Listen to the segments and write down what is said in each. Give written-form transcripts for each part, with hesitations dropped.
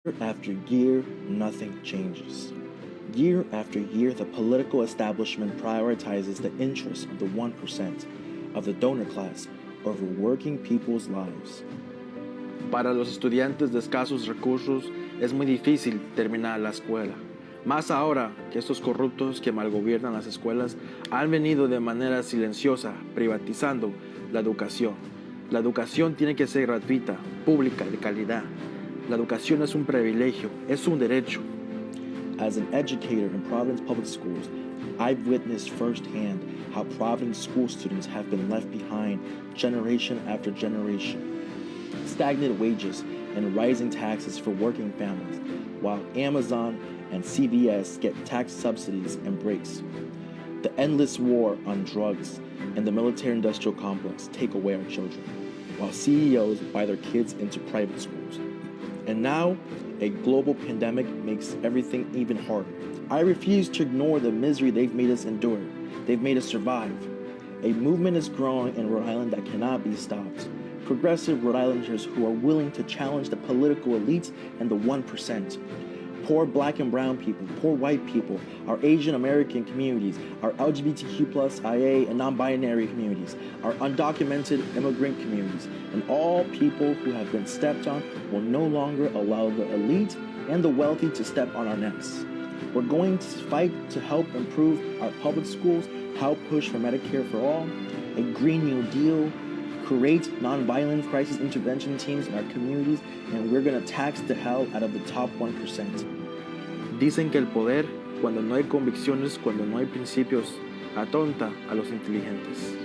After year, nothing changes. Year after year, the political establishment prioritizes the interests of the 1% of the donor class over working people's lives. Para los estudiantes de escasos recursos es muy difícil terminar la escuela. Más ahora que estos corruptos que malgobiernan las escuelas han venido de manera silenciosa privatizando la educación. La educación tiene que ser gratuita, pública y de calidad. La educación es un privilegio, es un derecho. As an educator in Providence Public Schools, I've witnessed firsthand how Providence school students have been left behind generation after generation. Stagnant wages and rising taxes for working families, while Amazon and CVS get tax subsidies and breaks. The endless war on drugs and the military-industrial complex take away our children, while CEOs buy their kids into private schools. And now, a global pandemic makes everything even harder. I refuse to ignore the misery they've made us endure. They've made us survive. A movement is growing in Rhode Island that cannot be stopped. Progressive Rhode Islanders who are willing to challenge the political elites and the 1%. Poor black and brown people, poor white people, our Asian American communities, our LGBTQ plus IA and non-binary communities, our undocumented immigrant communities, and all people who have been stepped on will no longer allow the elite and the wealthy to step on our necks. We're going to fight to help improve our public schools, help push for Medicare for all, a Green New Deal, create nonviolent crisis intervention teams in our communities, and we're going to tax the hell out of the top 1%. Dicen que el poder, cuando no hay convicciones, cuando no hay principios, atonta a los inteligentes.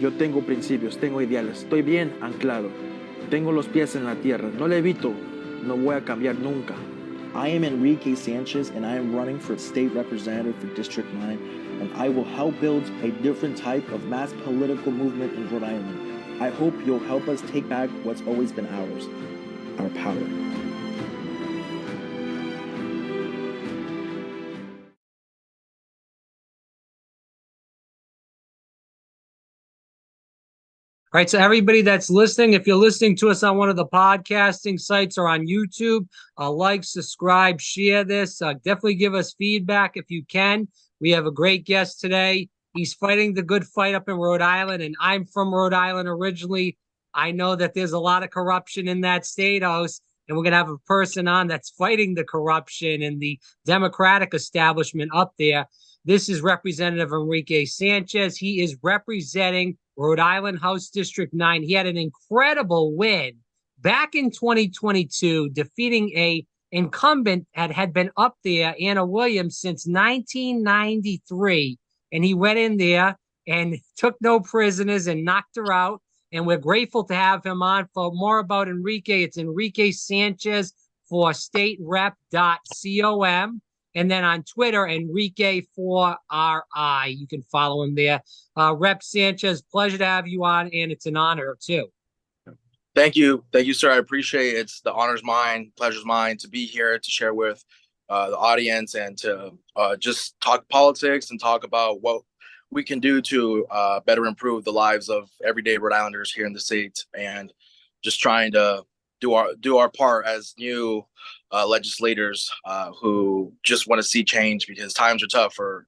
Yo tengo principios, tengo ideales, estoy bien anclado, tengo los pies en la tierra, no levito, no voy a cambiar nunca. I am Enrique Sanchez, and I am running for state representative for District 9, and I will help build a different type of mass political movement in Rhode Island. I hope you'll help us take back what's always been ours, our power. All right, so everybody that's listening, if you're listening to us on one of the podcasting sites or on YouTube, like, subscribe, share this. Definitely give us feedback if you can. We have a great guest today. He's fighting the good fight up in Rhode Island, and I'm from Rhode Island originally. I know that there's a lot of corruption in that state house, and we're going to have a person on that's fighting the corruption and the Democratic establishment up there. This is Representative Enrique Sanchez. He is representing Rhode Island House District 9. He had an incredible win back in 2022, defeating a incumbent that had been up there, Anna Williams, since 1993. And he went in there and took no prisoners and knocked her out. And we're grateful to have him on. For more about Enrique, it's Enrique Sanchez for staterep.com. And then on Twitter, Enrique4RI. You can follow him there. Rep Sanchez, pleasure to have you on, and it's an honor, too. Thank you. Thank you, sir. I appreciate it. It's the honor's mine, pleasure's mine to be here to share with the audience and to just talk politics and talk about what we can do to better improve the lives of everyday Rhode Islanders here in the state, and just trying to do our part as new legislators who just want to see change, because times are tough for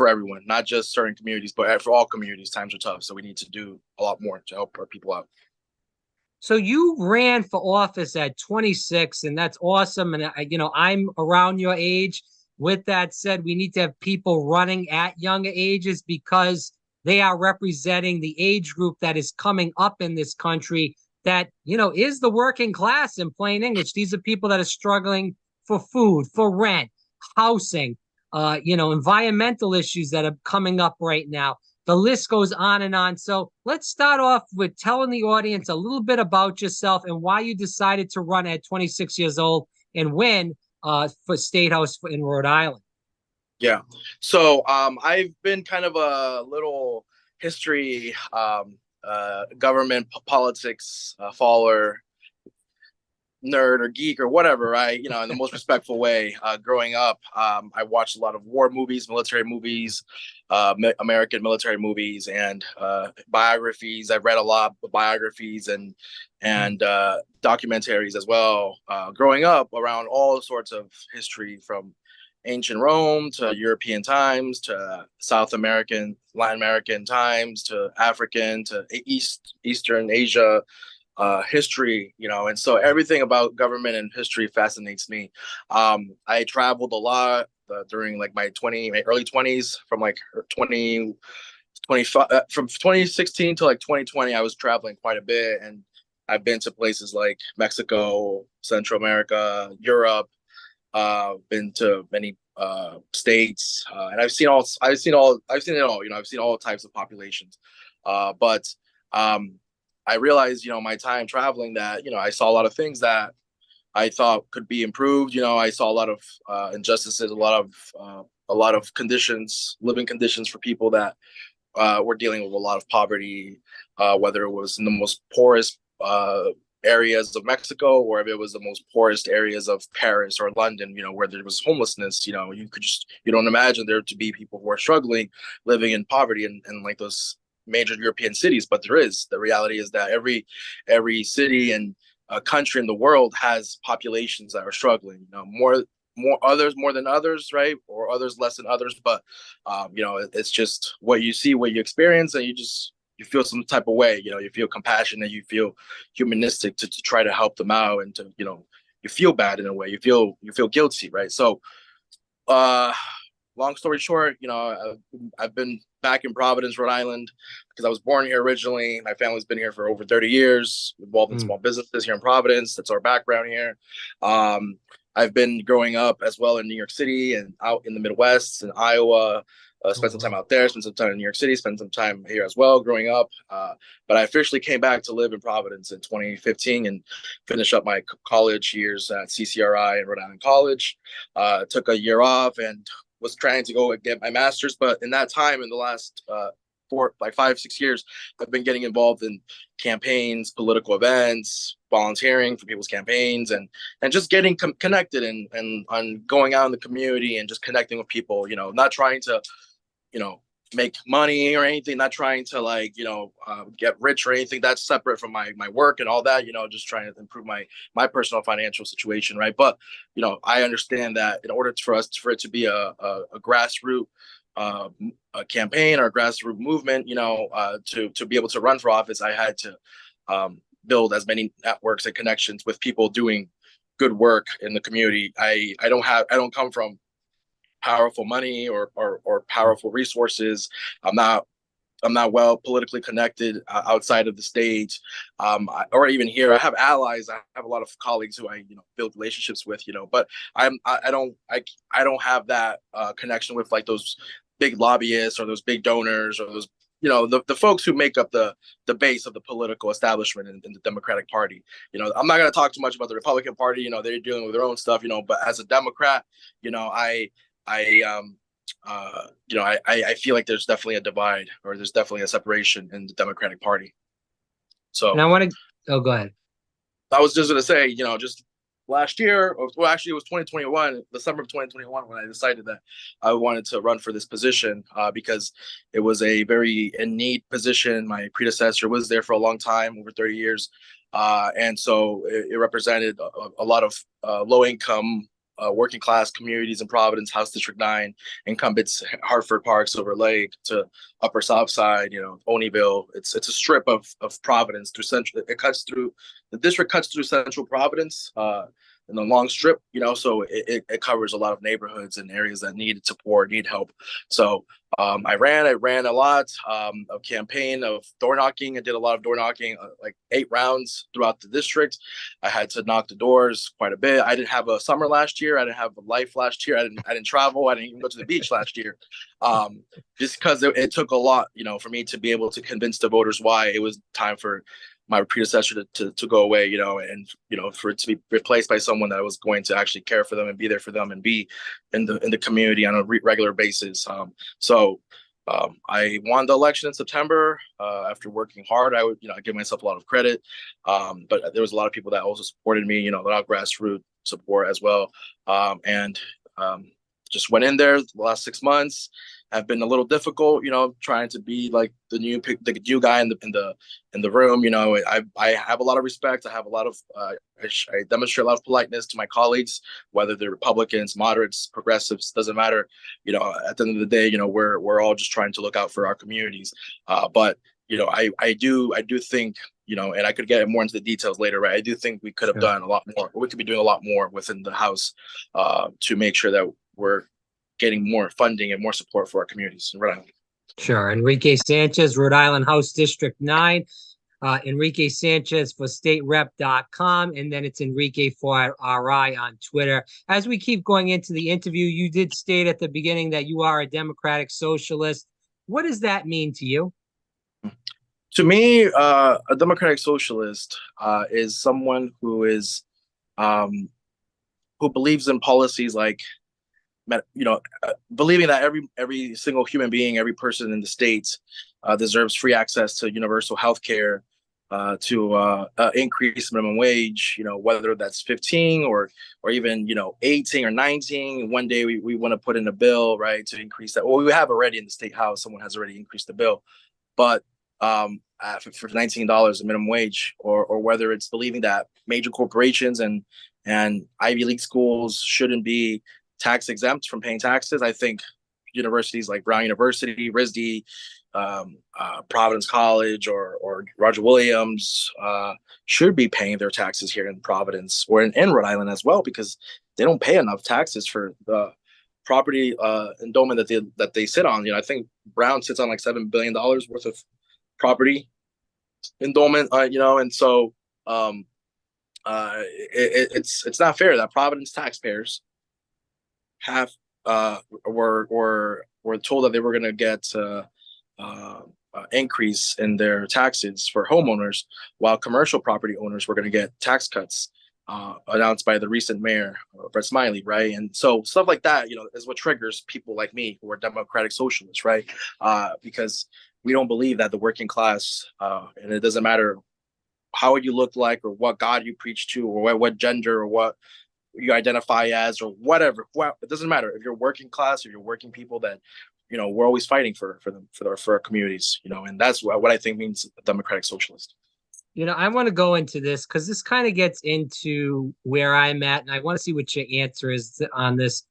everyone, not just certain communities, but for all communities. Times are tough, so we need to do a lot more to help our people out. So you ran for office at 26, and that's awesome. And I'm around your age. With that said, we need to have people running at younger ages, because they are representing the age group that is coming up in this country that, is the working class in plain English. These are people that are struggling for food, for rent, housing, environmental issues that are coming up right now. The list goes on and on. So let's start off with telling the audience a little bit about yourself and why you decided to run at 26 years old and win for State House in Rhode Island. Yeah. So I've been kind of a little history government politics follower nerd or geek or whatever, right? You know, in the most respectful way. Growing up, I watched a lot of war movies, military movies, American military movies, and biographies. I read a lot of biographies and documentaries as well. Growing up around all sorts of history, from ancient Rome to European times to South American, Latin American times to African to Eastern Asia history, you know, and so everything about government and history fascinates me. I traveled a lot during like my early 20s, from like 25 from 2016 to like 2020. I was traveling quite a bit, and I've been to places like Mexico, Central America, Europe, been to many states, and I've seen it all, you know, I've seen all types of populations. But I realized, you know, my time traveling that, you know, I saw a lot of things that I thought could be improved. You know, I saw a lot of injustices, a lot of conditions, living conditions for people that were dealing with a lot of poverty, whether it was in the most poorest areas of Mexico, or if it was the most poorest areas of Paris or London, you know, where there was homelessness. You know, you don't imagine there to be people who are struggling, living in poverty in like those major European cities, but there is. The reality is that every city and country in the world has populations that are struggling. You know, more than others, right? Or others less than others. But you know, it's just what you see, what you experience, and you feel some type of way. You know, you feel compassionate, you feel humanistic to try to help them out, and to, you know, you feel bad in a way. You feel guilty, right? So long story short, you know, I've been back in Providence, Rhode Island, because I was born here originally. My family's been here for over 30 years, involved in small businesses here in Providence. That's our background here. I've been growing up as well in New York City and out in the Midwest, in Iowa. Spent some time out there, spent some time in New York City, spent some time here as well growing up. But I officially came back to live in Providence in 2015 and finished up my college years at CCRI and Rhode Island College. Took a year off and was trying to go get my master's. But in that time, in the last 5-6 years, I've been getting involved in campaigns, political events, volunteering for people's campaigns, and just getting connected and on going out in the community and just connecting with people. You know, not trying to, you know, make money or anything, not trying to, like, you know, get rich or anything. That's separate from my work and all that. You know, just trying to improve my personal financial situation, right? But, you know, I understand that in order for it to be a grassroots a campaign or a grassroots movement, you know, to be able to run for office, I had to build as many networks and connections with people doing good work in the community. I don't come from powerful money or powerful resources. I'm not well politically connected outside of the state, or even here. I have allies. I have a lot of colleagues who I, you know, build relationships with, you know. But I don't have that connection with like those big lobbyists or those big donors or those, you know, the folks who make up the base of the political establishment in the Democratic Party. You know, I'm not going to talk too much about the Republican Party. You know, they're dealing with their own stuff. You know, but as a Democrat, you know, I feel like there's definitely a divide, or there's definitely a separation in the Democratic Party. So, and I want to. Oh, go ahead. I was just going to say, you know, just last year, well, actually, it was 2021, December of 2021, when I decided that I wanted to run for this position, because it was a very in need position. My predecessor was there for a long time, over 30 years. And so it represented a lot of low income, working class communities in Providence, House District 9, incumbents, Hartford Park, Silver Lake, to Upper South Side, you know, Olneyville. It's a strip of Providence through central. The district cuts through central Providence in the long strip, you know, so it covers a lot of neighborhoods and areas that need support, need help. So I ran a lot of campaign of door knocking. I did a lot of door knocking, like 8 rounds throughout the district. I had to knock the doors quite a bit. I didn't have a summer last year. I didn't have a life last year. I didn't travel. I didn't even go to the beach last year, just because it took a lot, you know, for me to be able to convince the voters why it was time for my predecessor to go away, you know, and, you know, for it to be replaced by someone that was going to actually care for them and be there for them and be in the community on a regular basis. So I won the election in September after working hard. I would, I give myself a lot of credit, but there was a lot of people that also supported me. A lot of grassroots support as well, and just went in there. The last 6 months have been a little difficult. Trying to be like the new guy in the room. I have a lot of respect. I have a lot of I demonstrate a lot of politeness to my colleagues, whether they're Republicans, moderates, progressives, doesn't matter. At the end of the day, we're all just trying to look out for our communities. But I do think, and I could get more into the details later, right? I do think we could have done a lot more. We could be doing a lot more within the House to make sure that we're getting more funding and more support for our communities in Rhode Island. Sure. Enrique Sanchez, Rhode Island House District 9. Enrique Sanchez for staterep.com, and then it's Enrique for RI on Twitter. As we keep going into the interview, you did state at the beginning that you are a democratic socialist. What does that mean to you? To me, a democratic socialist is someone who is who believes in policies like, believing that every single human being, every person in the states deserves free access to universal health care, to increase minimum wage, whether that's 15 or even, 18 or 19. One day we want to put in a bill, right, to increase that. Well, we have already in the state house, someone has already increased the bill, but for $19 a minimum wage, or whether it's believing that major corporations and Ivy League schools shouldn't be tax exempt from paying taxes. I think universities like Brown University, RISD, Providence College, or Roger Williams should be paying their taxes here in Providence or in Rhode Island as well, because they don't pay enough taxes for the property endowment that they sit on. I think Brown sits on like $7 billion worth of property endowment. And so it's not fair that Providence taxpayers have were told that they were going to get increase in their taxes for homeowners, while commercial property owners were going to get tax cuts announced by the recent mayor, Brett Smiley, right? And so stuff like that, is what triggers people like me who are democratic socialists, right? Because we don't believe that the working class, and it doesn't matter how you look like or what God you preach to or what gender or what you identify as or whatever. Well, it doesn't matter if you're working class or you're working people, that we're always fighting for them, for our communities, and that's what I think means a democratic socialist. I want to go into this because this kind of gets into where I'm at, and I want to see what your answer is on this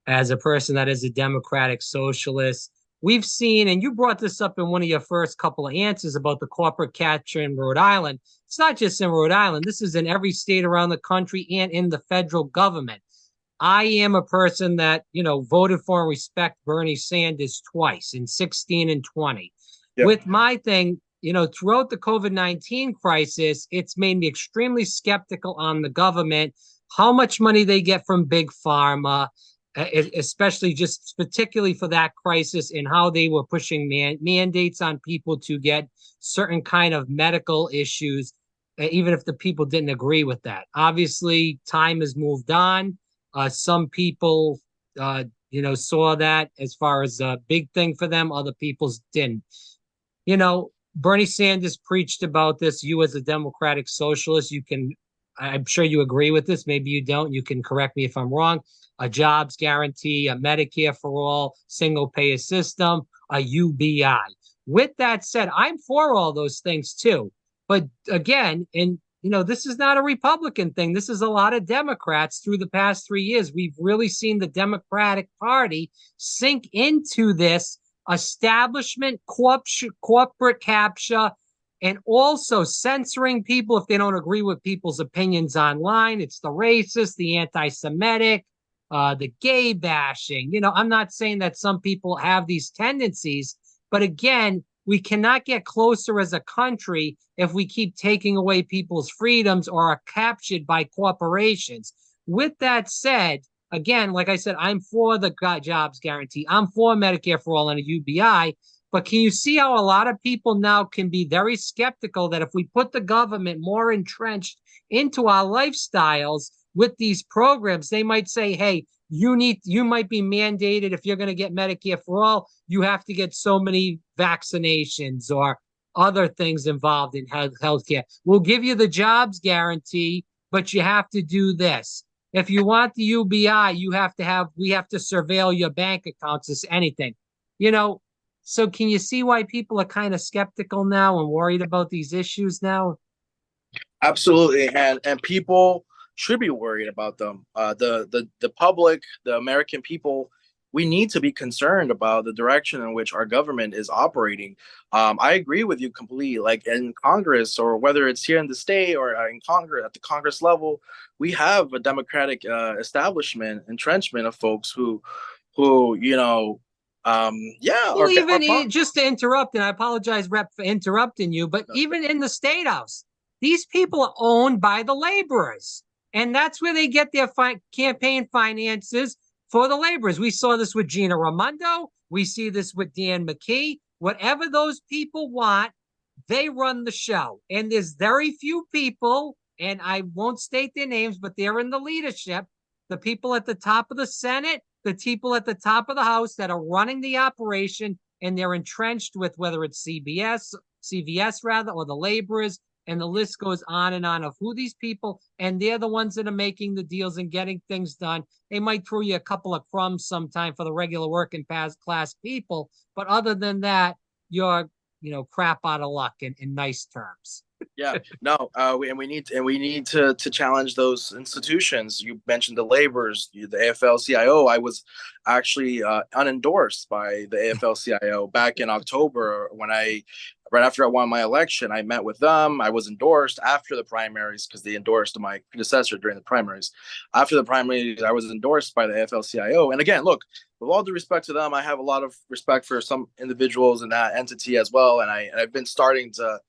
as a person that is a democratic socialist. We've seen, and you brought this up in one of your first couple of answers about the corporate capture in Rhode Island. It's not just in Rhode Island. This is in every state around the country and in the federal government. I am a person that, voted for and respect Bernie Sanders twice, in 16 and 20. Yep. With my thing, throughout the COVID-19 crisis, it's made me extremely skeptical on the government, how much money they get from big pharma, especially just particularly for that crisis, and how they were pushing mandates on people to get certain kind of medical issues, even if the people didn't agree with that. Obviously, time has moved on. Some people, saw that as far as a big thing for them. Other people didn't. Bernie Sanders preached about this. You as a democratic socialist, I'm sure you agree with this. Maybe you don't. You can correct me if I'm wrong. A jobs guarantee, a Medicare for all, single payer system, a UBI. With that said, I'm for all those things too. But again, this is not a Republican thing. This is a lot of Democrats through the past 3 years. We've really seen the Democratic Party sink into this establishment, corporate capture, and also censoring people if they don't agree with people's opinions online. It's the racist, the anti-Semitic, the gay bashing. I'm not saying that some people have these tendencies, but again, we cannot get closer as a country if we keep taking away people's freedoms or are captured by corporations. With that said, again, like I said, I'm for the jobs guarantee. I'm for Medicare for all and a UBI. But can you see how a lot of people now can be very skeptical that if we put the government more entrenched into our lifestyles with these programs, they might say, hey, you might be mandated if you're going to get Medicare for all, you have to get so many vaccinations or other things involved in healthcare. We'll give you the jobs guarantee, but you have to do this. If you want the UBI, we have to surveil your bank accounts as anything, you know. So can you see why people are kind of skeptical now and worried about these issues now? Absolutely, and people should be worried about them. The public, the American people, we need to be concerned about the direction in which our government is operating. I agree with you completely. Like in Congress, or whether it's here in the state or in Congress at the Congress level, we have a Democratic establishment, entrenchment of folks who yeah, Well, are even just to interrupt, and I apologize, Rep, for interrupting you, but even in the State House, these people are owned by the laborers. And that's where they get their campaign finances for the laborers. We saw this with Gina Raimondo. We see this with Dan McKee. Whatever those people want, they run the show. And there's very few people, and I won't state their names, but they're in the leadership, the people at the top of the Senate, the people at the top of the House that are running the operation, and they're entrenched with whether it's CVS rather, or the laborers, and the list goes on and on of who these people, and they're the ones that are making the deals and getting things done. They might throw you a couple of crumbs sometime for the regular working class people, but other than that, you're, crap out of luck in nice terms. Yeah, no, we need to challenge those institutions. You mentioned the laborers, the AFL-CIO. I was actually unendorsed by the AFL-CIO back in October right after I won my election. I met with them. I was endorsed after the primaries because they endorsed my predecessor during the primaries. After the primaries, I was endorsed by the AFL-CIO. And again, look, with all due respect to them, I have a lot of respect for some individuals in that entity as well. And I've been starting to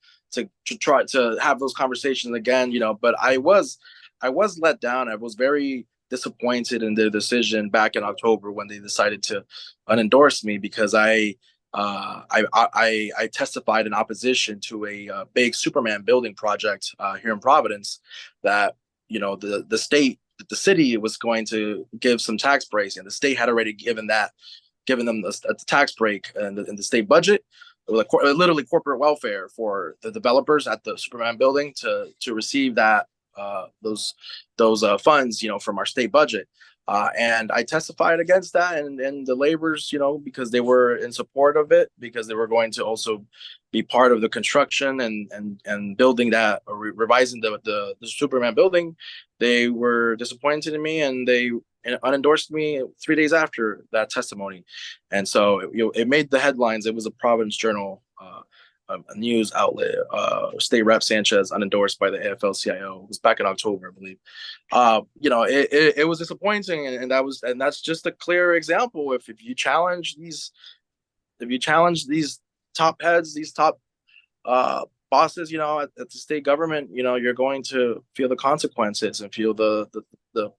try to have those conversations again, but I was let down. I was very disappointed in their decision back in October when they decided to unendorse me because I testified in opposition to a big Superman building project here in Providence that, the city was going to give some tax breaks, and the state had already given them a tax break in the state budget. Literally corporate welfare for the developers at the Superman building to receive that those funds, from our state budget. And I testified against that, and the laborers, because they were in support of it, because they were going to also be part of the construction and building that, or revising the Superman building. They were disappointed in me, and they unendorsed me 3 days after that testimony. And so it made the headlines. It was a Providence Journal, a news outlet. State Rep Sanchez unendorsed by the AFL-CIO. It was back in October, I believe. It was disappointing, and that's just a clear example. If you challenge these top heads, these top bosses, at the state government, you're going to feel the consequences and feel the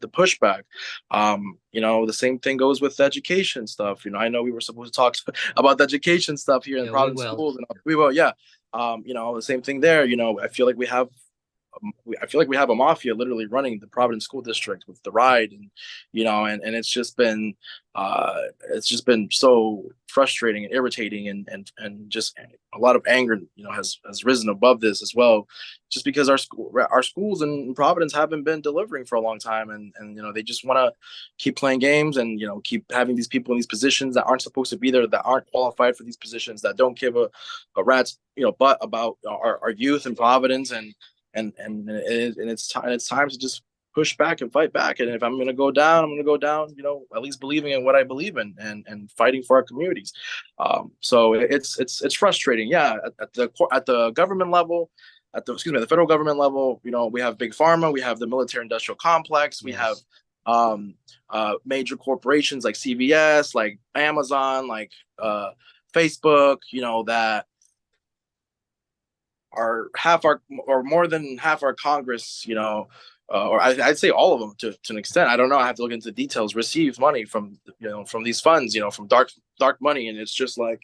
pushback. The same thing goes with education stuff. I know we were supposed to talk about the education stuff here in Providence schools, and we will, yeah. The same thing there. I feel like we have a mafia literally running the Providence school district with the ride, and it's just been so frustrating and irritating, and just a lot of anger has risen above this as well, just because our schools in Providence haven't been delivering for a long time, and they just want to keep playing games and keep having these people in these positions that aren't supposed to be there, that aren't qualified for these positions, that don't give a rat's butt about our youth in Providence, and it's time to just push back and fight back. And if I'm going to go down, I'm going to go down, at least believing in what I believe in, and fighting for our communities. So it's frustrating. Yeah. At the government level, the federal government level, we have big pharma, we have the military industrial complex, we have major corporations like CVS, like Amazon, like Facebook, that are more than half our Congress, or I'd say all of them to an extent. I don't know. I have to look into the details. Receive money from these funds, from dark money, and it's just like,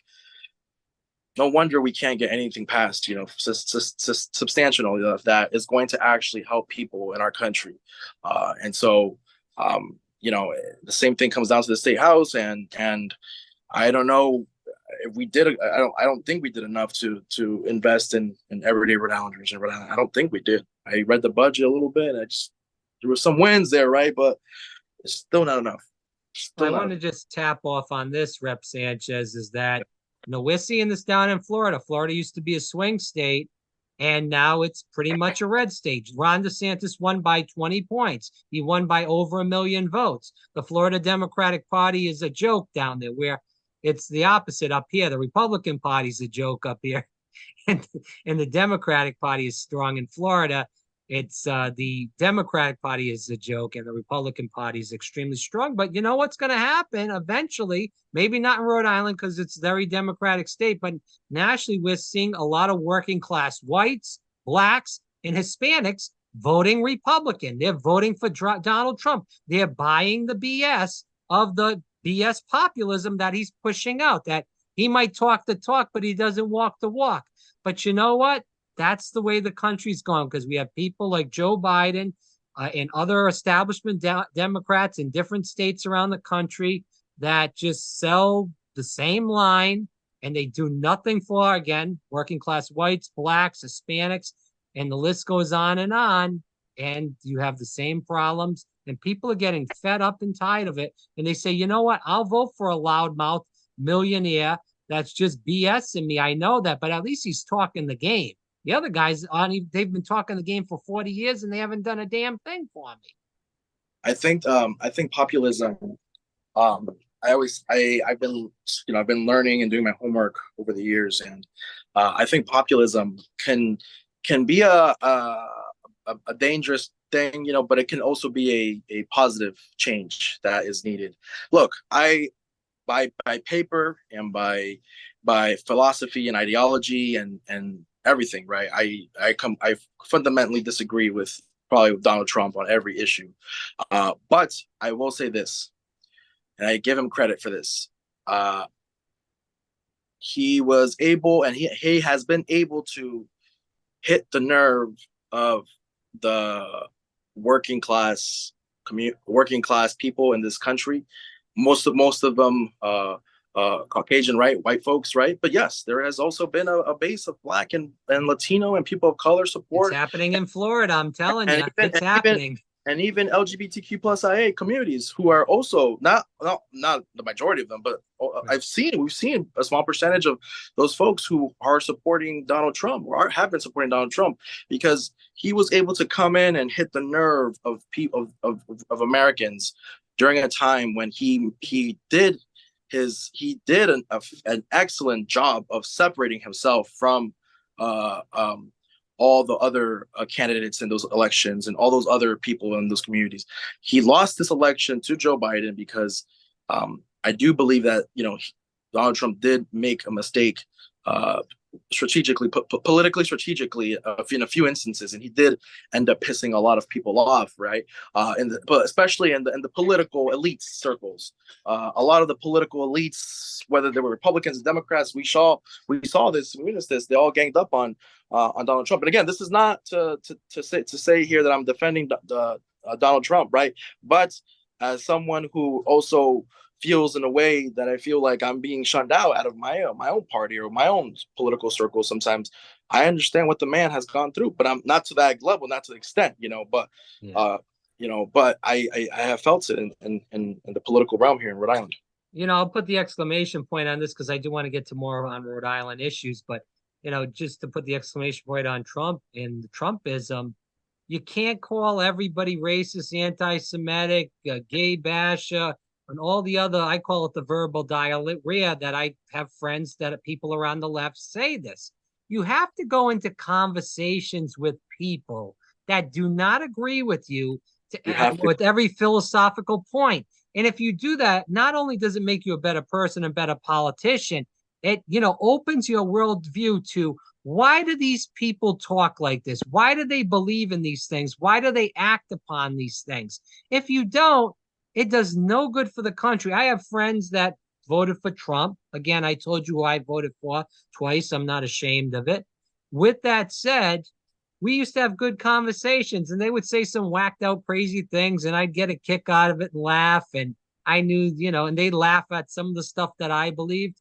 no wonder we can't get anything passed, substantial that is going to actually help people in our country. And so the same thing comes down to the state house, and I don't know if we did. I don't think we did enough to invest in everyday Rhode Islanders in Rhode Island. I don't think we did. I read the budget a little bit. There were some wins there, right? But it's still not enough. I want to just tap off on this, Rep Sanchez, is that we're seeing this down in Florida. Florida used to be a swing state, and now it's pretty much a red state. Ron DeSantis won by 20 points. He won by over 1 million votes. The Florida Democratic Party is a joke down there, where it's the opposite up here. The Republican Party is a joke up here, and the Democratic Party is strong in Florida. It's the Democratic Party is a joke, and the Republican Party is extremely strong. But you know what's going to happen eventually? Maybe not in Rhode Island because it's a very Democratic state, but nationally, we're seeing a lot of working class whites, blacks, and Hispanics voting Republican. They're voting for Donald Trump. They're buying the BS of the BS populism that he's pushing out, that he might talk the talk, but he doesn't walk the walk. But you know what? That's the way the country's going, because we have people like Joe Biden and other establishment Democrats in different states around the country that just sell the same line, and they do nothing for, again, working class whites, blacks, Hispanics, and the list goes on. And you have the same problems, and people are getting fed up and tired of it. And they say, you know what? I'll vote for a loudmouth millionaire that's just BSing me. I know that, but at least he's talking the game. The other guys, they've been talking the game for 40 years and they haven't done a damn thing for me. I think populism. I've been learning and doing my homework over the years, and I think populism can be a dangerous thing, but it can also be a positive change that is needed. Look, by paper and by philosophy and ideology and everything, right? I fundamentally disagree with Donald Trump on every issue. But I will say this, and I give him credit for this. He was able, and he has been able to hit the nerve of the working class people in this country. Most of them Caucasian, right? White folks, right? But yes, there has also been a base of Black and Latino and people of color support. It's happening in Florida. I'm telling you, it's happening. And even LGBTQ plus IA communities who are also not the majority of them, but we've seen a small percentage of those folks who are supporting Donald Trump or have been supporting Donald Trump, because he was able to come in and hit the nerve of people of Americans during a time when he did an excellent job of separating himself from all the other candidates in those elections and all those other people in those communities. He lost this election to Joe Biden because I do believe that Donald Trump did make a mistake politically strategically in a few instances, and he did end up pissing a lot of people off, right? But especially in the political elite circles, a lot of the political elites, whether they were Republicans and Democrats, we saw this, we witnessed this. They all ganged up on Donald Trump. And again, this is not to say here that I'm defending Donald Trump, right? But as someone who also feels in a way that I feel like I'm being shunned out of my own party or my own political circle. Sometimes I understand what the man has gone through, but I'm not to that level, not to the extent, but I have felt it in the political realm here in Rhode Island. I'll put the exclamation point on this because I do want to get to more on Rhode Island issues, but just to put the exclamation point on Trump and the Trumpism, you can't call everybody racist, anti-Semitic, gay basher, and all the other, I call it the verbal diarrhea, that I have friends that people around the left say this. You have to go into conversations with people that do not agree with you with every philosophical point. And if you do that, not only does it make you a better person and better politician, it opens your worldview to, why do these people talk like this? Why do they believe in these things? Why do they act upon these things? If you don't, it does no good for the country. I have friends that voted for Trump. Again, I told you who I voted for twice. I'm not ashamed of it. With that said, we used to have good conversations, and they would say some whacked out crazy things, and I'd get a kick out of it and laugh. And I knew, and they'd laugh at some of the stuff that I believed.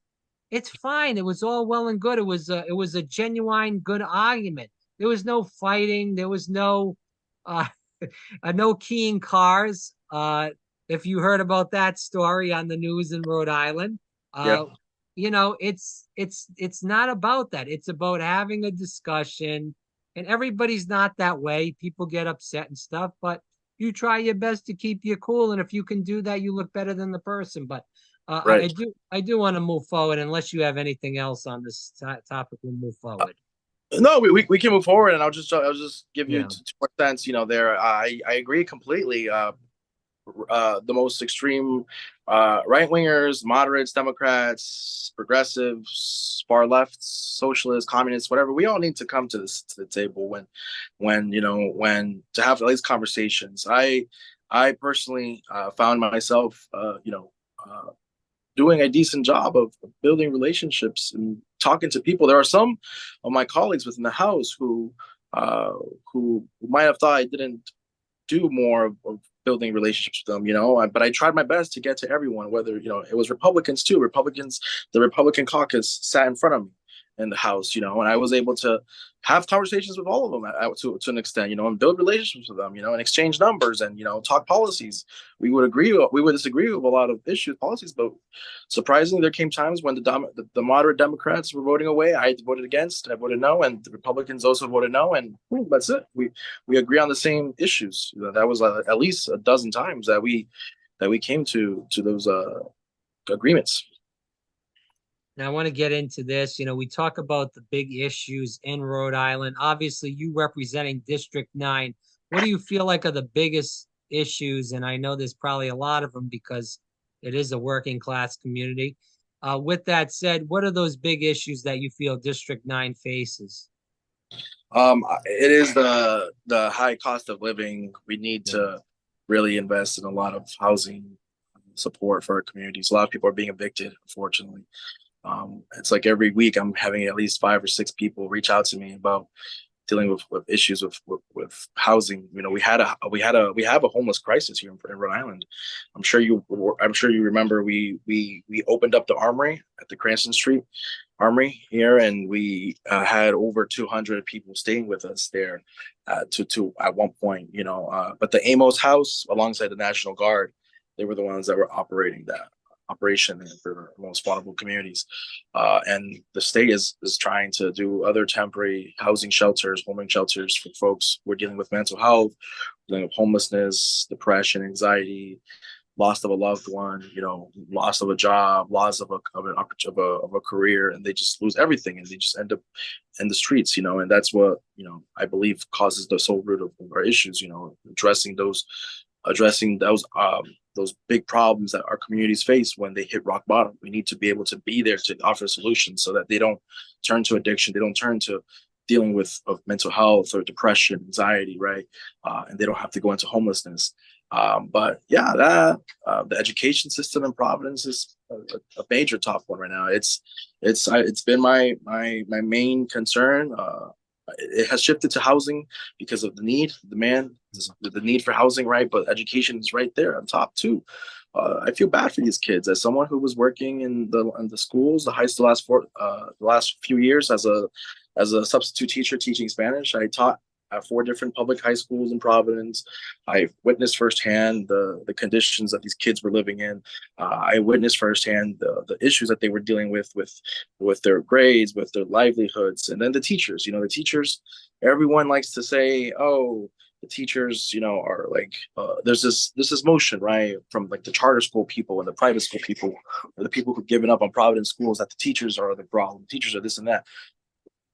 It's fine. It was all well and good. It was a genuine good argument. There was no fighting. There was no uh no keying cars. If you heard about that story on the news in Rhode Island, Yeah. uh, it's not about that. It's about having a discussion, and everybody's not that way. People get upset and stuff, but you try your best to keep you cool. And if you can do that, you look better than the person. But Right. I do want to move forward. Unless you have anything else on this topic, we'll move forward. No, we can move forward, and I'll just give you Yeah. 2 more cents. There, I agree completely. The most extreme right wingers, moderates, Democrats, progressives, far left, socialists, communists, whatever. We all need to come to the table when to have these conversations. I personally found myself doing a decent job of building relationships and talking to people. There are some of my colleagues within the House who might have thought I didn't do more of building relationships with them, but I tried my best to get to everyone, whether, it was Republicans too. The Republican caucus sat in front of me in the House, and I was able to have conversations with all of them to an extent, and build relationships with them, and exchange numbers and, talk policies. We would disagree with a lot of issues, policies, but surprisingly, there came times when the moderate Democrats were voting away. I voted against, I voted no, and the Republicans also voted no, and that's it. We agree on the same issues. That was at least a dozen times that we came to those agreements. Now, I want to get into this. We talk about the big issues in Rhode Island. Obviously, you representing District 9. What do you feel like are the biggest issues? And I know there's probably a lot of them because it is a working class community. With that said, what are those big issues that you feel District 9 faces? It is the high cost of living. We need to really invest in a lot of housing support for our communities. A lot of people are being evicted, unfortunately. It's like every week I'm having at least 5 or 6 people reach out to me about dealing with issues with housing. We have a homeless crisis here in Rhode Island. I'm sure you remember we opened up the Armory at the Cranston Street Armory here, and we had over 200 people staying with us there to at one point. But the Amos House alongside the National Guard, they were the ones that were operating that operation for most vulnerable communities, and the state is trying to do other temporary housing shelters, homing shelters for folks who are dealing with mental health, dealing with homelessness, depression, anxiety, loss of a loved one, loss of a job, loss of a career, and they just lose everything and they just end up in the streets, and that's what I believe causes the sole root of our issues, addressing those big problems that our communities face when they hit rock bottom. We need to be able to be there to offer solutions so that they don't turn to addiction, they don't turn to dealing with mental health or depression, anxiety, right? And they don't have to go into homelessness. But yeah, the education system in Providence is a major top one right now. It's been my main concern. It has shifted to housing because of the need for housing, right? But education is right there on top too. I feel bad for these kids. As someone who was working in the schools, the last few years as a substitute teacher teaching Spanish, I taught at 4 different public high schools in Providence. I witnessed firsthand the conditions that these kids were living in. I witnessed firsthand the issues that they were dealing with their grades, with their livelihoods. And then the teachers, everyone likes to say, oh, the teachers, are like, there's this motion, right, from like the charter school people and the private school people, or the people who've given up on Providence schools, that the teachers are the problem. Teachers are this and that.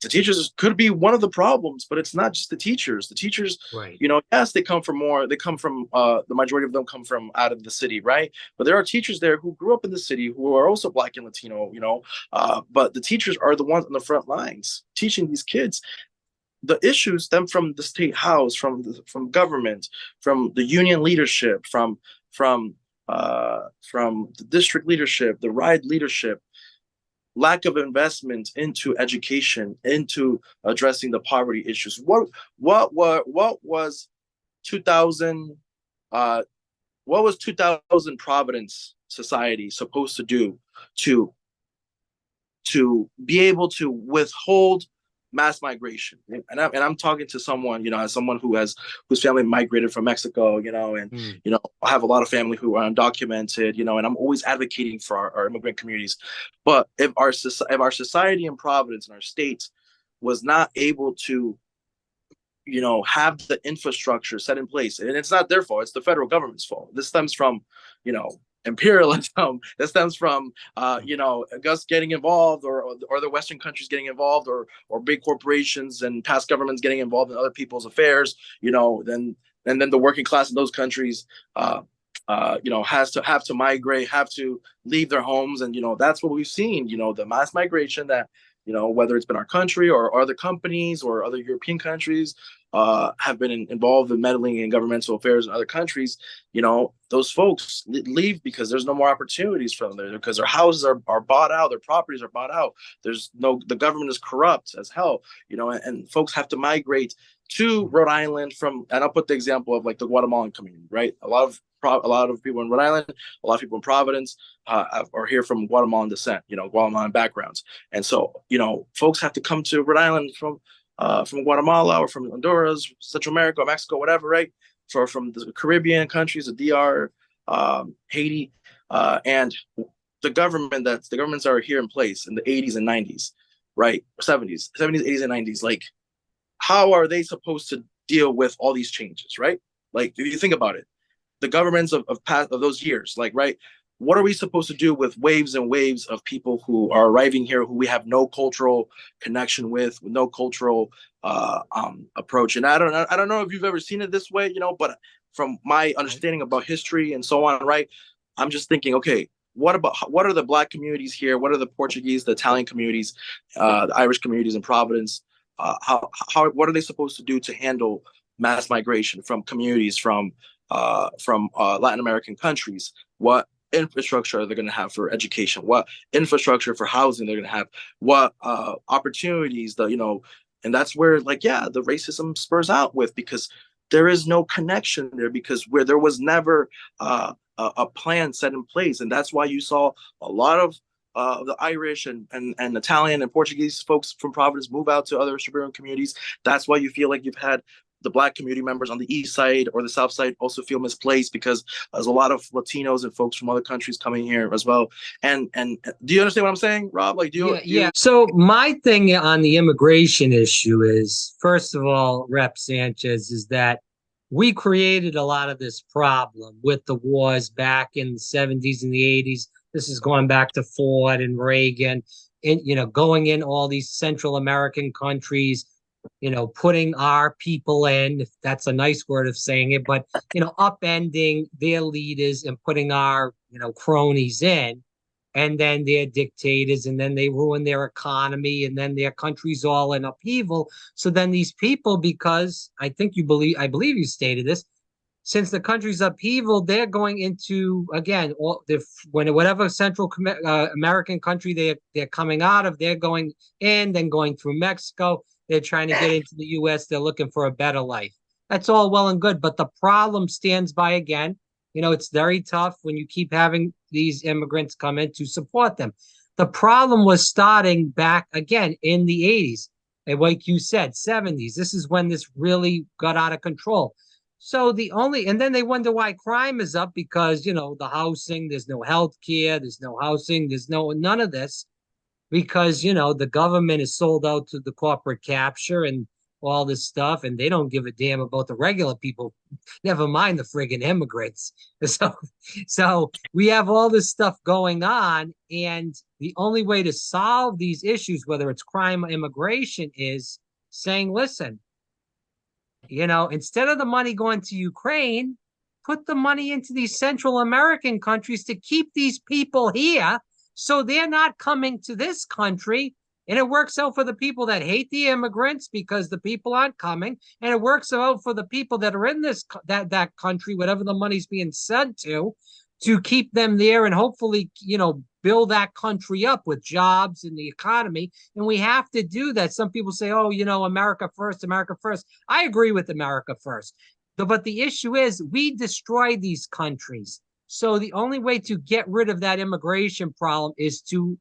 The teachers could be one of the problems, but it's not just the teachers. The teachers, Right. Yes, the majority of them come from out of the city, right? But there are teachers there who grew up in the city who are also Black and Latino, but the teachers are the ones on the front lines teaching these kids. The issues stem from the state house, from government, from the union leadership, from the district leadership, the ride leadership. lack of investment into education, into addressing the poverty issues. What was 2000 what was 2000 Providence society supposed to do to be able to withhold mass migration? And I'm talking to someone, as someone whose family migrated from Mexico, and I have a lot of family who are undocumented, and I'm always advocating for our immigrant communities. But if our society in Providence and our state was not able to have the infrastructure set in place, and it's not their fault, it's the federal government's fault. This stems from imperialism. That stems from us getting involved, or the Western countries getting involved, or big corporations and past governments getting involved in other people's affairs. Then the working class in those countries has to migrate, have to leave their homes. And that's what we've seen, the mass migration that whether it's been our country or other companies or other European countries have been involved in meddling in governmental affairs in other countries. Those folks leave because there's no more opportunities for them there, because their houses are bought out, their properties are bought out. The government is corrupt as hell, and folks have to migrate to Rhode Island and I'll put the example of like the Guatemalan community, right? A lot of people in Rhode Island, a lot of people in Providence are here from Guatemalan descent, Guatemalan backgrounds. And so, folks have to come to Rhode Island from Guatemala or from Honduras, Central America, or Mexico, whatever, right? So from the Caribbean countries, the DR, Haiti, and the governments that are here in place in the 80s and 90s, right? 70s, 80s, and 90s, like, how are they supposed to deal with all these changes, right? Like, if you think about it, the governments of those years, like, right, what are we supposed to do with waves and waves of people who are arriving here, who we have no cultural connection with no cultural approach? And I don't know if you've ever seen it this way, but from my understanding about history and so on, right, I'm just thinking, okay, what are the Black communities here? What are the Portuguese, the Italian communities, the Irish communities in Providence? What are they supposed to do to handle mass migration from communities from Latin American countries? What infrastructure are they going to have for education? What infrastructure for housing they're going to have? What opportunities and that's where, like, the racism spurs out with, because there is no connection there, because where there was never a plan set in place. And that's why you saw a lot of the Irish and Italian and Portuguese folks from Providence move out to other suburban communities. That's why you feel like you've had the Black community members on the east side or the south side also feel misplaced, because there's a lot of Latinos and folks from other countries coming here as well. And do you understand what I'm saying, Rob? Like, yeah. So my thing on the immigration issue is, first of all, Rep Sanchez, is that we created a lot of this problem with the wars back in the 70s and the 80s. This is going back to Ford and Reagan, and going in all these Central American countries, putting our people in, if that's a nice word of saying it, but upending their leaders and putting our cronies in, and then they're dictators, and then they ruin their economy, and then their country's all in upheaval. So then these people, because I believe you stated this, since the country's upheaval, they're going into, again, whatever Central American country they're coming out of, they're going in, then going through Mexico. They're trying to get into the U.S. They're looking for a better life. That's all well and good, but the problem stands by again. It's very tough when you keep having these immigrants come in to support them. The problem was starting back again in the 80s. And like you said, 70s. This is when this really got out of control. So and then they wonder why crime is up, because, the housing, there's no health care, there's no housing, there's none of this, because, the government is sold out to the corporate capture and all this stuff, and they don't give a damn about the regular people, never mind the friggin' immigrants. So we have all this stuff going on, and the only way to solve these issues, whether it's crime or immigration, is saying, listen, instead of the money going to Ukraine, put the money into these Central American countries to keep these people here, so they're not coming to this country. And it works out for the people that hate the immigrants, because the people aren't coming. And it works out for the people that are in that country, whatever the money's being sent to, to keep them there and hopefully, build that country up with jobs and the economy. And we have to do that. Some people say, oh, America first, America first. I agree with America first. But the issue is we destroy these countries. So the only way to get rid of that immigration problem is to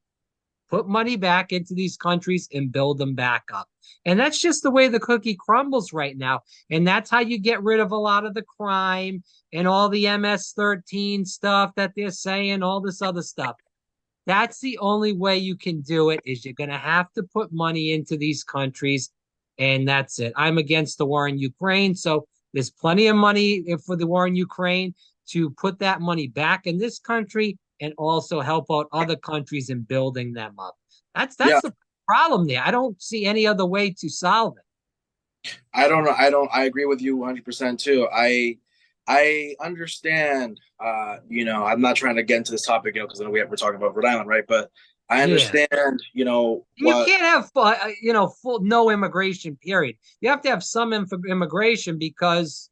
put money back into these countries and build them back up. And that's just the way the cookie crumbles right now. And that's how you get rid of a lot of the crime and all the MS-13 stuff that they're saying, all this other stuff. That's the only way you can do it, is you're going to have to put money into these countries. And that's it. I'm against the war in Ukraine. So there's plenty of money for the war in Ukraine to put that money back in this country and also help out other countries in building them up. That's the problem there. I don't see any other way to solve it. I don't know. I agree with you 100% too. I understand, I'm not trying to get into this topic, because we're talking about Rhode Island, right? But I understand, you can't have, full no immigration, period. You have to have some immigration because,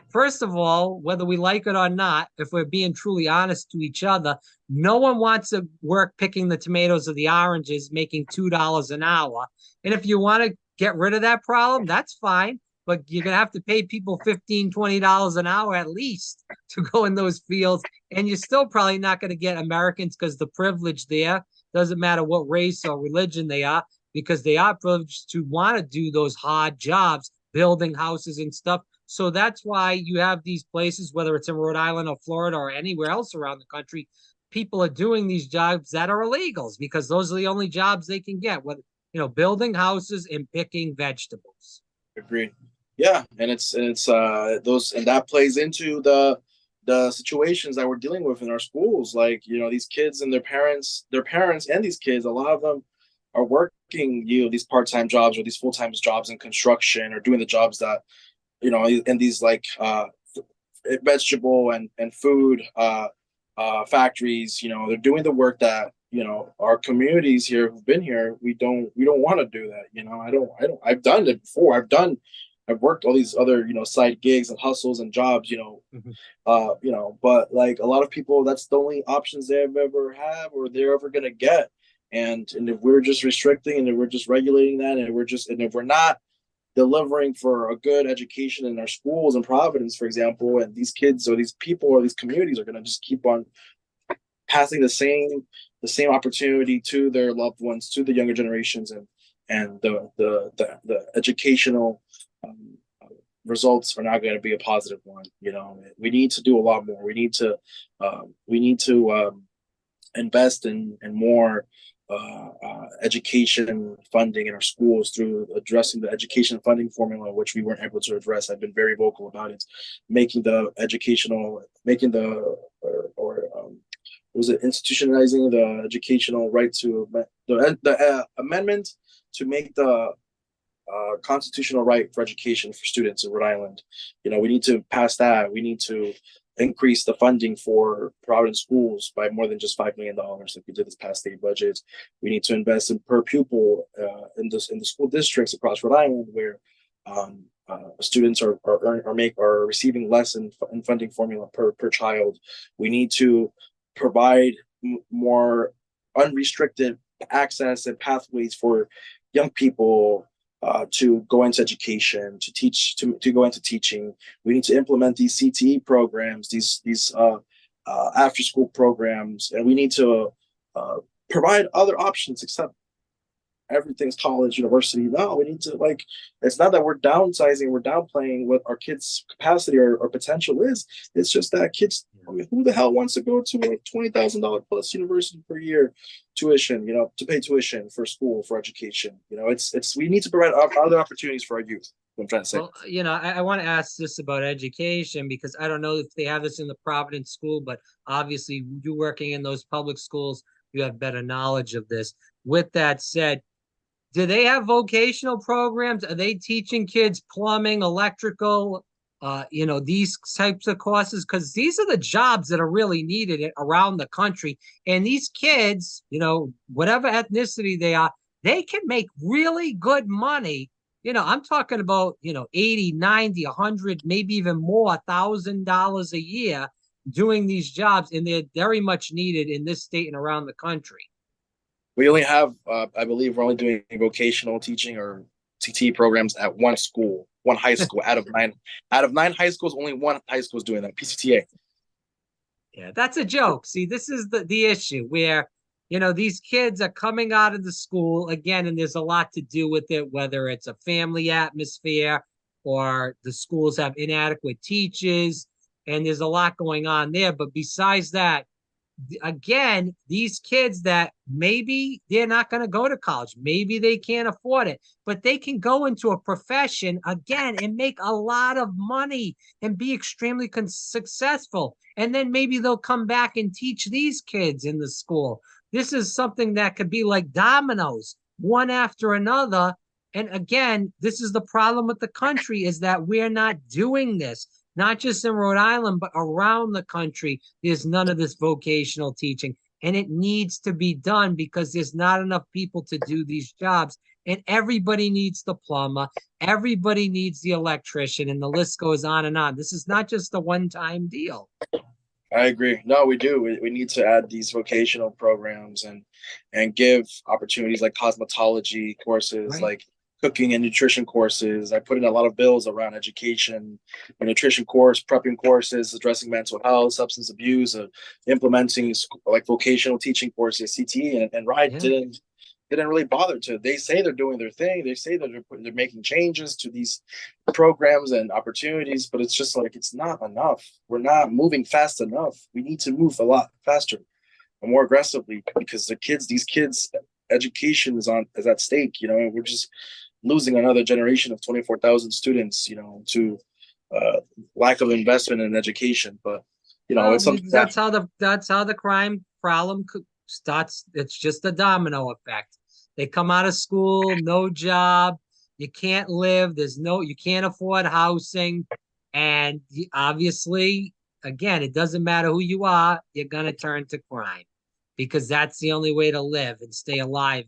first of all, whether we like it or not, if we're being truly honest to each other, no one wants to work picking the tomatoes or the oranges, making $2 an hour. And if you want to get rid of that problem, that's fine. But you're going to have to pay people $15, $20 an hour at least to go in those fields. And you're still probably not going to get Americans because the privilege there doesn't matter what race or religion they are, because they are privileged to want to do those hard jobs, building houses and stuff. So that's why you have these places, whether it's in Rhode Island or Florida or anywhere else around the country, people are doing these jobs that are illegals because those are the only jobs they can get, whether, building houses and picking vegetables. Agreed. Yeah, and it's those, and that plays into the situations that we're dealing with in our schools. Like, these kids and their parents and these kids, a lot of them are working, these part-time jobs or these full-time jobs in construction, or doing the jobs that, in these like vegetable and food factories. They're doing the work that, our communities here who've been here, we don't want to do that. I've done it before. I've worked all these other, side gigs and hustles and jobs, but like a lot of people, that's the only options they've ever have or they're ever going to get. And if we're just restricting and if we're just regulating that and if we're not delivering for a good education in our schools in Providence, for example, and these kids or these people or these communities are going to just keep on passing the same opportunity to their loved ones, to the younger generations, and the educational results are not going to be a positive one. We need to do a lot more. We need to invest in more education funding in our schools through addressing the education funding formula, which we weren't able to address. I've been very vocal about it, institutionalizing the educational right to the amendment to make the constitutional right for education for students in Rhode Island. We need to pass that. We need to increase the funding for Providence schools by more than just $5 million like we did this past state budget. We need to invest in per pupil in the school districts across Rhode Island where students are receiving less in funding formula per child. We need to provide more unrestricted access and pathways for young people to go into education, to go into teaching. We need to implement these CTE programs, these after school programs, and we need to provide other options except everything's college, university. No, we need to, it's not that we're downsizing, we're downplaying what our kids' capacity or potential is. It's just that kids, who the hell wants to go to a $20,000 plus university per year tuition, to pay tuition for school, for education? We need to provide other opportunities for our youth. I'm trying to say. Well, I want to ask this about education because I don't know if they have this in the Providence school, but obviously you working in those public schools, you have better knowledge of this. With that said, do they have vocational programs? Are they teaching kids plumbing, electrical, these types of courses? Because these are the jobs that are really needed around the country. And these kids, whatever ethnicity they are, they can make really good money. I'm talking about, 80, 90, 100, maybe even more, $1,000 a year doing these jobs, and they're very much needed in this state and around the country. We only have, I believe, we're only doing vocational teaching or CT programs at one school, one high school out of nine. Out of 9 high schools, only one high school is doing that. PCTA. Yeah, that's a joke. See, this is the issue where, these kids are coming out of the school again, and there's a lot to do with it, whether it's a family atmosphere or the schools have inadequate teachers, and there's a lot going on there. But besides that, again, these kids that maybe they're not going to go to college, maybe they can't afford it, but they can go into a profession again and make a lot of money and be extremely successful. And then maybe they'll come back and teach these kids in the school. This is something that could be like dominoes, one after another. And again, this is the problem with the country, is that we're not doing this. Not just in Rhode Island, but around the country, there's none of this vocational teaching. And it needs to be done because there's not enough people to do these jobs. And everybody needs the plumber. Everybody needs the electrician. And the list goes on and on. This is not just a one-time deal. I agree. No, we do. We need to add these vocational programs and give opportunities like cosmetology courses, Right. like cooking and nutrition courses. I put in a lot of bills around education, a nutrition course, prepping courses, addressing mental health, substance abuse, implementing like vocational teaching courses, CTE, and Ryan didn't really bother to. They say they're doing their thing. They say that they're making changes to these programs and opportunities, but it's just like it's not enough. We're not moving fast enough. We need to move a lot faster and more aggressively because these kids, education is at stake. We're just losing another generation of 24,000 students, to lack of investment in education. But it's something that's how the crime problem starts. It's just a domino effect. They come out of school, no job, you can't live, you can't afford housing, and obviously, again, it doesn't matter who you are, you're gonna turn to crime because that's the only way to live and stay alive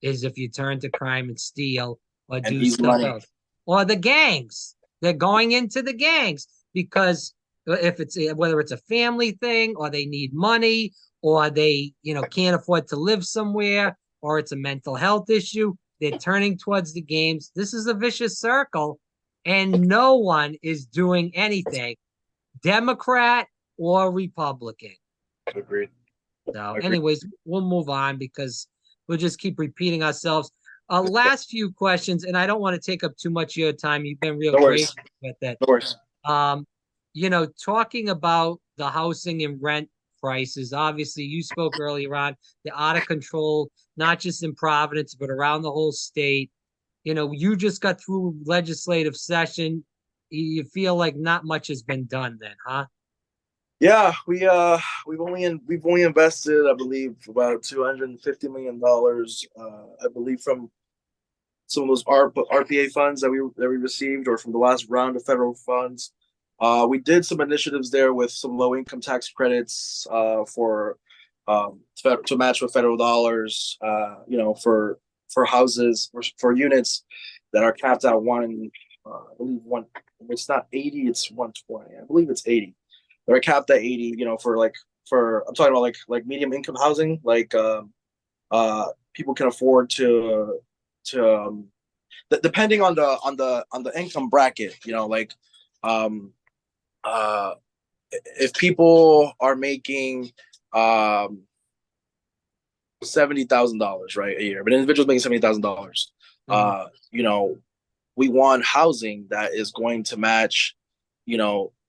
is if you turn to crime and steal or and do easy stuff money. else. Or the gangs. They're going into the gangs because whether it's a family thing or they need money or they, can't afford to live somewhere or it's a mental health issue, they're turning towards the games. This is a vicious circle and no one is doing anything, Democrat or Republican. Agreed. So anyways, we'll move on because we'll just keep repeating ourselves. Last few questions, and I don't want to take up too much of your time. You've been real gracious with it. No worries. Talking about the housing and rent prices, obviously you spoke earlier on, they're out of control, not just in Providence, but around the whole state. You just got through legislative session. You feel like not much has been done then, huh? Yeah, we've only invested, I believe, about $250 million, I believe, from some of those RPA funds that we received, or from the last round of federal funds. We did some initiatives there with some low income tax credits to match with federal dollars. For houses, for units that are capped at I believe one. It's not 80, it's 120. I believe it's 80. They're capped at 80. I'm talking about like medium income housing, like people can afford to depending on the income bracket, if people are making $70,000 right a year, but an individual's making $70,000, we want housing that is going to match,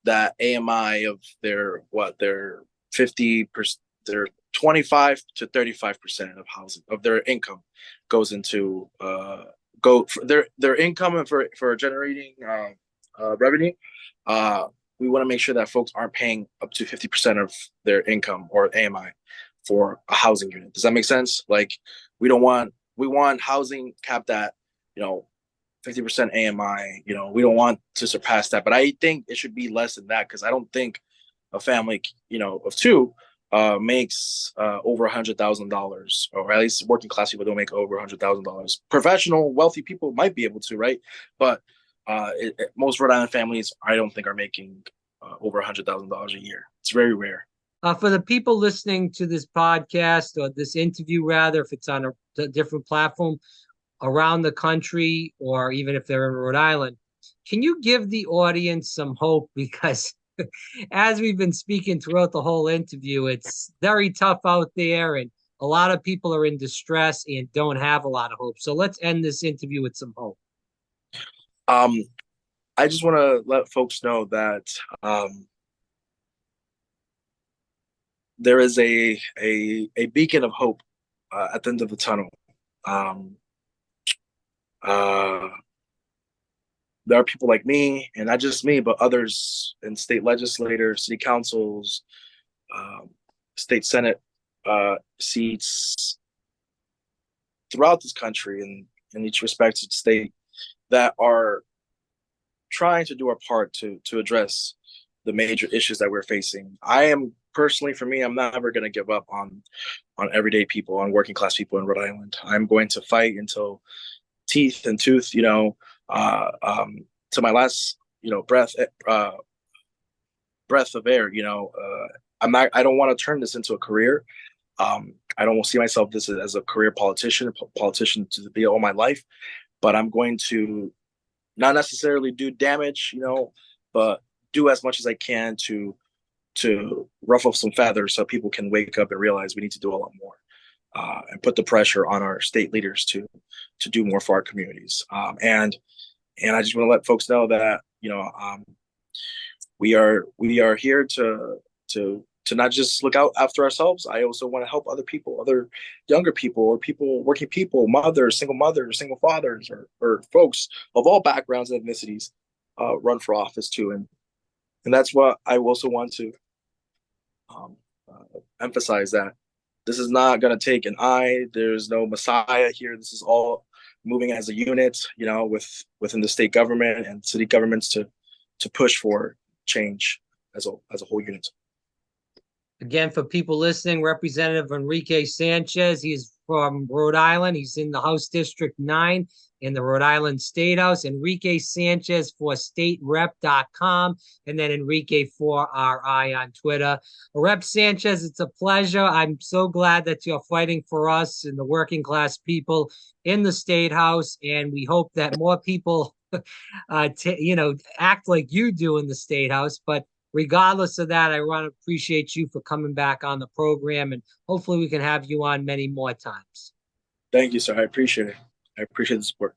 that AMI of their 50%, their 25 to 35% of housing of their income goes into for their income and for generating revenue. We want to make sure that folks aren't paying up to 50% of their income or AMI for a housing unit. Does that make sense? Like we want housing capped at 50% AMI. We don't want to surpass that, but I think it should be less than that because I don't think a family of two makes over $100,000, or at least working class people don't make over $100,000. Professional, wealthy people might be able to, right? But most Rhode Island families, I don't think, are making over $100,000 a year. It's very rare. For the people listening to this podcast or this interview, rather, if it's on a different platform around the country, or even if they're in Rhode Island, can you give the audience some hope? Because as we've been speaking throughout the whole interview, it's very tough out there, and a lot of people are in distress and don't have a lot of hope. So let's end this interview with some hope. I just want to let folks know that there is a beacon of hope at the end of the tunnel. There are people like me, and not just me, but others in state legislators, city councils, state senate seats throughout this country and in each respective state that are trying to do our part to address the major issues that we're facing. I am personally, for me, I'm never going to give up on everyday people, on working class people in Rhode Island. I'm going to fight until teeth and tooth, to my last, breath of air. I don't want to turn this into a career. I don't see myself this as a career politician to be all my life, but I'm going to not necessarily do damage, but do as much as I can to ruffle some feathers so people can wake up and realize we need to do a lot more, and put the pressure on our state leaders to do more for our communities. And I just want to let folks know that, we are here to not just look out after ourselves. I also want to help other people, other younger people, or people, working people, mothers, single fathers, or folks of all backgrounds and ethnicities run for office too. And that's what I also want to emphasize, that this is not going to take an eye. There's no messiah here. This is all moving as a unit, within the state government and city governments to push for change as a whole unit. Again, for people listening, Representative Enrique Sanchez, he's from Rhode Island. He's in the House District 9 in the Rhode Island State House. Enrique Sanchez for staterep.com, and then Enrique 4RI on Twitter. Rep Sanchez, it's a pleasure. I'm so glad that you're fighting for us and the working class people in the State House, and we hope that more people act like you do in the State House. But regardless of that, I want to appreciate you for coming back on the program, and hopefully we can have you on many more times. Thank you, sir. I appreciate it. I appreciate the support.